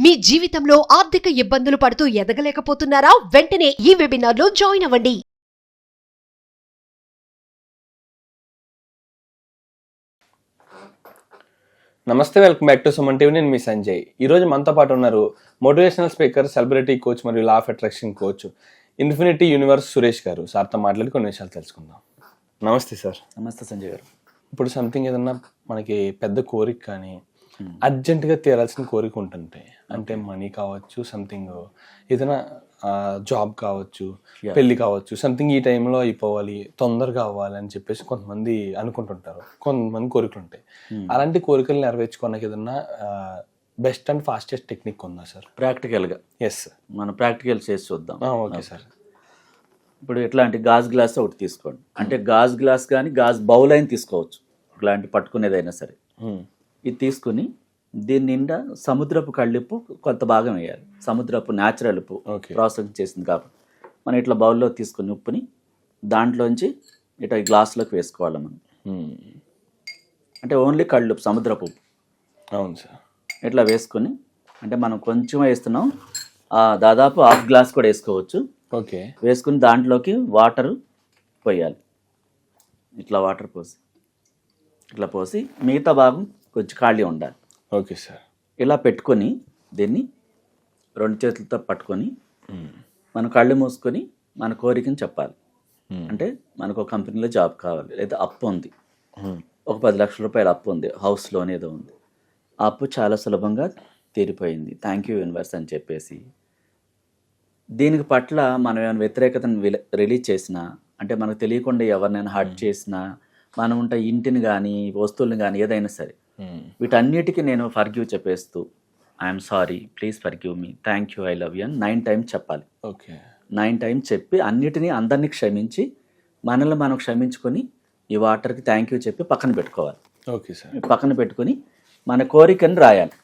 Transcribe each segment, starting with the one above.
మీ జీవితంలో ఆర్థిక ఇబ్బందులు పడుతూ ఎదగలేకపోతున్నారా? వెంటనే ఈ వెబినార్లో జాయిన్ అవ్వండి. నమస్తే, welcome back to Suman TV. నేను మీ సంజయ్. ఈరోజు మనతో పాటు ఉన్నారు మోటివేషనల్ స్పీకర్, సెలబ్రిటీ కోచ్ మరియు law of attraction coach infinity universe Suresh గారు. సార్తో మాట్లాడి కొన్ని విషయాలు తెలుసుకుందాం. నమస్తే సార్. నమస్తే సంజయ్ గారు. ఇప్పుడు సంథింగ్ ఏదన్నా మనకి పెద్ద కోరిక కానీ అర్జెంటుగా తీరాల్సిన కోరిక ఉంటుంది. అంటే మనీ కావచ్చు, సంథింగ్ ఏదైనా జాబ్ కావచ్చు, పెళ్లి కావచ్చు, సంథింగ్ ఈ టైంలో అయిపోవాలి, తొందరగా అవ్వాలి అని చెప్పేసి కొంతమంది అనుకుంటుంటారు. కొంతమంది కోరికలు ఉంటాయి. అలాంటి కోరికలు నెరవేర్చుకోవడానికి ఏదన్నా బెస్ట్ అండ్ ఫాస్టెస్ట్ టెక్నిక్ ఉందా సార్? ప్రాక్టికల్గా ఎస్, మనం ప్రాక్టికల్ చేసి చూద్దాం. Okay sir. ఇప్పుడు ఎట్లాంటి గాజు గ్లాస్ ఒకటి తీసుకోండి. అంటే గాజు గ్లాస్ కానీ గాజు బౌల్ అయినా తీసుకోవచ్చు, ఇట్లాంటి పట్టుకునేదైనా సరే. ఇది తీసుకుని దీని నిండా సముద్రపు కళ్ళుప్పు కొంత భాగం వేయాలి. సముద్రపు న్యాచురల్ ఉప్పు, ప్రాసెస్ చేసింది కాబట్టి మనం ఇట్లా బౌల్లో తీసుకుని ఉప్పుని దాంట్లోంచి ఇట్లా ఈ గ్లాసులోకి వేసుకోవాలి మనం. అంటే ఓన్లీ కళ్ళుప్పు, సముద్రపు ఉప్పు. అవును సార్. ఇట్లా వేసుకొని, అంటే మనం కొంచెం వేస్తున్నాం, దాదాపు హాఫ్ గ్లాస్ కూడా వేసుకోవచ్చు. ఓకే. వేసుకుని దాంట్లోకి వాటర్ పోయాలి. ఇట్లా వాటర్ పోసి ఇట్లా పోసి మిగతా భాగం కొంచెం ఖాళీ ఉండాలి. Okay sir. ఇలా పెట్టుకొని దీన్ని రెండు చేతులతో పట్టుకొని మన కళ్ళు మూసుకొని మన కోరికని చెప్పాలి. అంటే మనకు ఒక కంపెనీలో జాబ్ కావాలి, లేదా అప్పు ఉంది, ఒక 10 లక్షల రూపాయల అప్పు ఉంది, హౌస్ లోన్ ఏదో ఉంది. ఆ అప్పు చాలా సులభంగా తీరిపోయింది, థ్యాంక్ యూ యూనివర్స్ అని చెప్పేసి దీనికి పట్ల మనం ఏమైనా వ్యతిరేకతను రిలీజ్ చేసినా, అంటే మనకు తెలియకుండా ఎవరినైనా హర్ట్ చేసినా, మనం ఉంటే ఇంటిని కానీ వస్తువులను కానీ ఏదైనా సరే, వీటన్నిటికీ నేను ఫర్గివ్ చెప్పేస్తూ I'm sorry, please forgive me, thank you, I love you అని 9 టైమ్స్ చెప్పాలి. ఓకే. 9 టైమ్స్ చెప్పి అన్నిటినీ అందరినీ క్షమించి మనల్ని మనం క్షమించుకొని ఈ వాటర్కి థ్యాంక్ యూ చెప్పి పక్కన పెట్టుకోవాలి. Okay sir. పక్కన పెట్టుకొని మన కోరికను రాయాలి.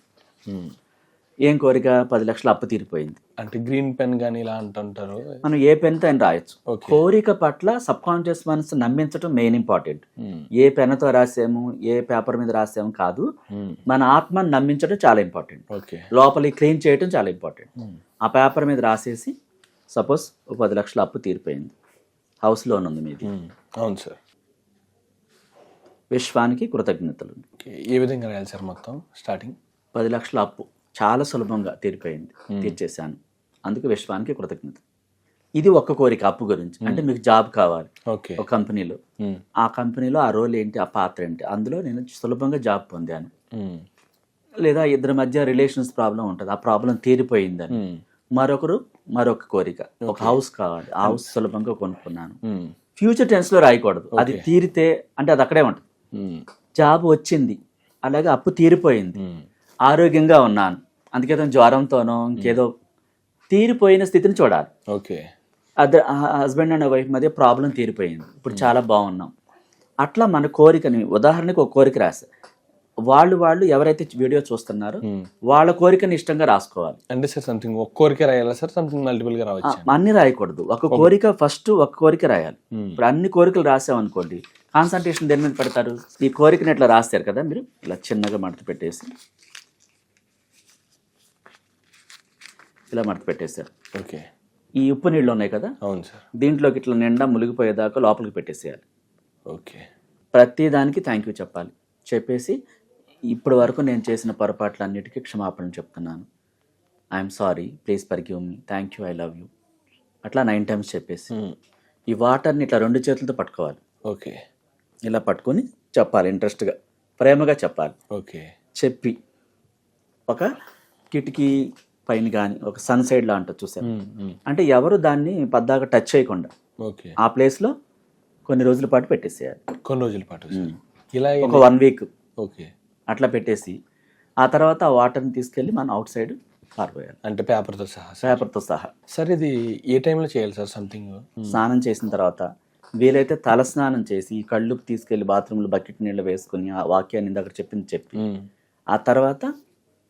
ఏం కోరిక? 10 లక్షల అప్పు తీరిపోయింది. అంటే గ్రీన్ పెన్ కానీ ఇలా అంటుంటారు, మనం ఏ పెన్తో అయినా రాయొచ్చు. కోరిక పట్ల సబ్ కాన్షియస్ మనసు నమ్మించడం మెయిన్ ఇంపార్టెంట్. ఏ పెన్తో రాసాము, ఏ పేపర్ మీద రాసాము కాదు, మన ఆత్మను నమ్మించడం చాలా ఇంపార్టెంట్. లోపలి క్లీన్ చేయడం చాలా ఇంపార్టెంట్. ఆ పేపర్ మీద రాసేసి, సపోజ్ 10 లక్షల అప్పు తీరిపోయింది, హౌస్ లోన్ ఉంది మీది. అవును సార్. విశ్వానికి కృతజ్ఞతలు. ఏ విధంగా రాయాలి సార్? మొత్తం స్టార్టింగ్ 10 లక్షల అప్పు చాలా సులభంగా తీరిపోయింది, తీర్చేశాను, అందుకు విశ్వానికి కృతజ్ఞత. ఇది ఒక్క కోరిక అప్పు గురించి. అంటే మీకు జాబ్ కావాలి ఒక కంపెనీలో, ఆ కంపెనీలో ఆ రోల్ ఏంటి, ఆ పాత్ర ఏంటి, అందులో నేను సులభంగా జాబ్ పొందాను. లేదా ఇద్దరి మధ్య రిలేషన్స్ ప్రాబ్లం ఉంటుంది, ఆ ప్రాబ్లం తీరిపోయిందని. మరొక కోరిక, ఒక హౌస్ కావాలి, ఆ హౌస్ సులభంగా కొనుక్కున్నాను. ఫ్యూచర్ టెన్స్ లో రాయకూడదు, అది తీరితే అంటే అది అక్కడే ఉంటుంది. జాబ్ వచ్చింది, అలాగే అప్పు తీరిపోయింది, ఆరోగ్యంగా ఉన్నాను, అందుకే జ్వరంతోనో ఇంకేదో తీరిపోయిన స్థితిని చూడాలి. ఓకే. హస్బెండ్ అండ్ వైఫ్ మధ్య ప్రాబ్లం తీరిపోయింది, ఇప్పుడు చాలా బాగున్నాం. అట్లా మన కోరికని, ఉదాహరణకు ఒక కోరిక రాసా, వాళ్ళు ఎవరైతే వీడియో చూస్తున్నారో వాళ్ళ కోరికని ఇష్టంగా రాసుకోవాలి. అంటే సార్ సంథింగ్ ఒక కోరిక రాయాలా సార్? సంథింగ్ మల్టిపుల్ గా రావచ్చు? అన్ని రాయకూడదు, ఒక కోరిక, ఫస్ట్ ఒక కోరిక రాయాలి. ఇప్పుడు అన్ని కోరికలు రాసామనుకోండి, కాన్సన్ట్రేషన్ దేని మీద పెడతారు? ఈ కోరికని ఇట్లా రాస్తారు కదా మీరు, ఇలా చిన్నగా మడత పెట్టేసి ఇలా మడత పెట్టేశారు. ఓకే. ఈ ఉప్పు నీళ్ళు ఉన్నాయి కదా, అవును సార్, దీంట్లోకి ఇట్లా నిండా మునిగిపోయేదాకా లోపలికి పెట్టేసేయాలి. ఓకే. ప్రతి దానికి థ్యాంక్ యూ చెప్పాలి. చెప్పేసి ఇప్పటి వరకు నేను చేసిన పొరపాట్లన్నిటికీ క్షమాపణ చెప్తున్నాను, I'm sorry, please forgive me, thank you, I love you, అట్లా 9 టైమ్స్ చెప్పేసి ఈ వాటర్ని ఇట్లా 2 చేతులతో పట్టుకోవాలి. ఓకే. ఇలా పట్టుకొని చెప్పాలి, ఇంట్రెస్ట్గా, ప్రేమగా చెప్పాలి. ఓకే. చెప్పి ఒక కిటికీ పైన కానీ ఒక సన్ సైడ్ లా ఉంటుంది చూసారు, అంటే ఎవరు దాన్ని పద్దాక టచ్ చేయకుండా ఆ ప్లేస్లో కొన్ని రోజుల పాటు పెట్టేసేయాలి. కొన్ని రోజుల పాటు ఇలా ఒక 1 వీక్. ఓకే. అట్లా పెట్టేసి ఆ తర్వాత ఆ వాటర్ని తీసుకెళ్ళి మనం అవుట్ సైడ్ పారిపోయాలి. అంటే పేపర్తో సహా. సార్ ఇది ఏ టైంలో చేయాలి సార్? సంథింగ్ స్నానం చేసిన తర్వాత, వీలైతే తల స్నానం చేసి కళ్ళు తీసుకెళ్లి బాత్రూంలో బకెట్ నీళ్ళు వేసుకుని ఆ వాక్యాన్ని ఇందాక చెప్పి ఆ తర్వాత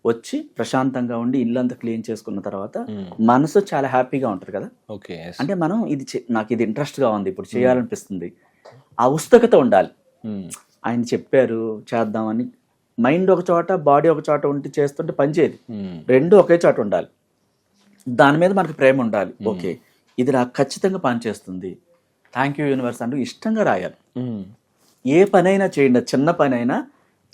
వచ్చి ప్రశాంతంగా ఉండి ఇల్లంతా క్లీన్ చేసుకున్న తర్వాత మనసు చాలా హ్యాపీగా ఉంటుంది కదా. ఓకే. అంటే మనం నాకు ఇది ఇంట్రెస్ట్గా ఉంది, ఇప్పుడు చేయాలనిపిస్తుంది, ఆ ఉత్సుకత ఉండాలి. ఆయన చెప్పారు చేద్దామని మైండ్ ఒక చోట బాడీ ఒక చోట ఉండి చేస్తుంటే పనిచేయదు. రెండు ఒకే చోట ఉండాలి. దాని మీద మనకు ప్రేమ ఉండాలి. ఓకే, ఇది నాకు ఖచ్చితంగా పనిచేస్తుంది, థ్యాంక్ యూ యూనివర్స్ అంటూ ఇష్టంగా రాయాలి. ఏ పనైనా చేయండి, చిన్న పని అయినా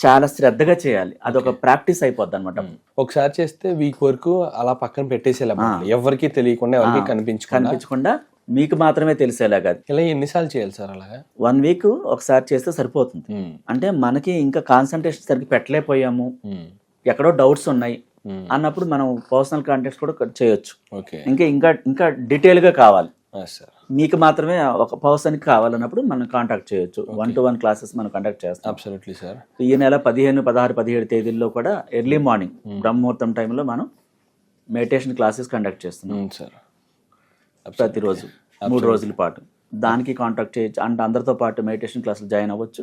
చాలా శ్రద్ధగా చేయాలి. అదొక ప్రాక్టీస్ అయిపోద్ది అనమాట. ఒకసారి చేస్తే వీక్ వరకు అలా పక్కన పెట్టేసేలా, ఎవరికి తెలియకుండా, ఎవరికి కనిపించకుండా మీకు మాత్రమే తెలిసేలాగా. ఇలా ఎన్నిసార్లు చేయాలి సార్ అలాగా? 1 వీక్ ఒకసారి చేస్తే సరిపోతుంది. అంటే మనకి ఇంకా కాన్సన్ట్రేషన్ సరిగ్గా పెట్టలేకపోయాము, ఎక్కడో డౌట్స్ ఉన్నాయి అన్నప్పుడు మనం పర్సనల్ కాంటాక్ట్స్ కూడా చేయొచ్చు. ఇంకా డీటెయిల్ గా కావాలి మీకు మాత్రమే ఒక పర్సన్కి కావాలన్నప్పుడు మనం కాంటాక్ట్ చేయొచ్చు. 1-to-1 క్లాసెస్ మనం కండక్ట్ చేస్తాం. Absolutely sir. ఈ నెల 15, 16, 17 తేదీల్లో కూడా ఎర్లీ మార్నింగ్ బ్రహ్మముహూర్తం టైంలో మనం మెడిటేషన్ క్లాసెస్ కండక్ట్ చేస్తున్నాం సార్. ప్రతిరోజు 3 రోజుల పాటు దానికి కాంటాక్ట్ చేయొచ్చు. అంటే అందరితో పాటు మెడిటేషన్ క్లాసులు జాయిన్ అవ్వచ్చు.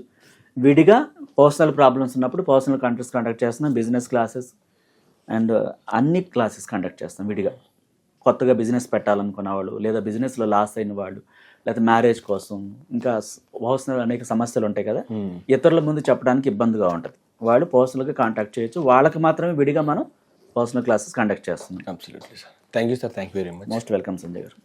విడిగా పర్సనల్ ప్రాబ్లమ్స్ ఉన్నప్పుడు పర్సనల్ కాంటాక్ట్స్ కండక్ట్ చేస్తున్నాం. బిజినెస్ క్లాసెస్ అండ్ అన్ని క్లాసెస్ కండక్ట్ చేస్తాం విడిగా. కొత్తగా బిజినెస్ పెట్టాలనుకున్న వాళ్ళు, లేదా బిజినెస్లో లాస్ అయిన వాళ్ళు, లేదా మ్యారేజ్ కోసం, ఇంకా పర్సనల్ అనేక సమస్యలు ఉంటాయి కదా, ఇతరుల ముందు చెప్పడానికి ఇబ్బందిగా ఉంటుంది, వాళ్ళు పర్సనల్గా కాంటాక్ట్ చేయొచ్చు. వాళ్ళకి మాత్రమే విడిగా మనం పర్సనల్ క్లాసెస్ కండక్ట్ చేస్తున్నాం. Absolutely sir. Thank you sir. Thank you very much. Most welcome Sanjay గారు.